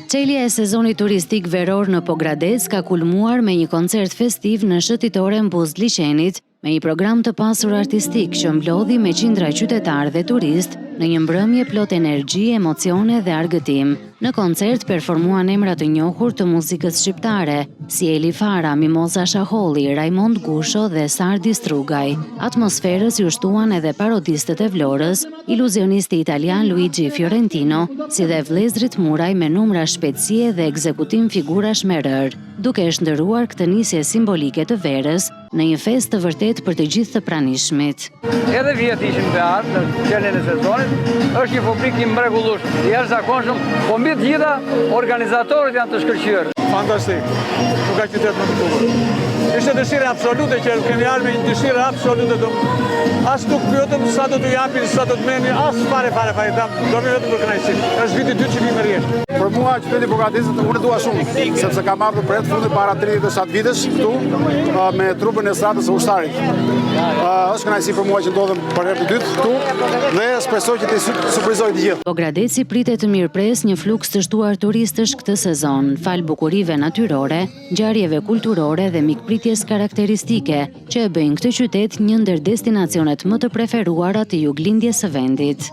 Çelja e sezonit turistik veror në Pogradec ka kulmuar me një koncert festiv në shëtitoren Buzë Liçenit, me një program të pasur artistik që mblodhi me qindra qytetarë dhe turist në një mbrëmje plot energji, emocione dhe argëtim. Në koncert performuan emra të njohur të muzikës shqiptare, si Eli Fara, Mimoza Shaholli, Raimond Gusho dhe Sardi Strugaj. Atmosferës ju shtuan edhe parodistët e Vlorës, iluzionisti italian Luigi Fiorentino, si dhe vëllezrit Muraj me numra shpejtësie dhe ekzekutim figurash me rër, duke shndërruar këtë nisje simbolike të verës në një festë të vërtet për të gjithë të pranishmit. Edhe vjetë ishim të ardhë në qeljen e sezonit, është një publik i mrekullueshëm, i jashtëzakonshëm, po mbi të gjitha organizatorët janë të shkëlqyer. Fantastik, nuk ka qytet më të bukur. Ishte dëshirë absolute që kemi ardhur me një dëshirë absolute. As nuk pyetëm sa do t'u japin, sa do të merrni, as fare. Do më vetëm për kënaqësi. Është viti i dytë që vim rresht. Për mua qyteti Pogradecit unë dua shumë, sepse kam ardhur për fundit para 37 vitesh këtu me trupën e stratës së ushtarit. Është kënaqësi për mua që ndodhem për herë të dytë këtu dhe shpresoj që të surprizoj të gjithë. Pogradeci pritet të mirëpres një fluks të shtuar turistësh këtë sezon, fal bukurive natyrore, ngjarjeve kulturore dhe mikpritjes karakteristike që e bëjnë këtë qytet një ndër destinacionet më të preferuara të juglindjes së vendit.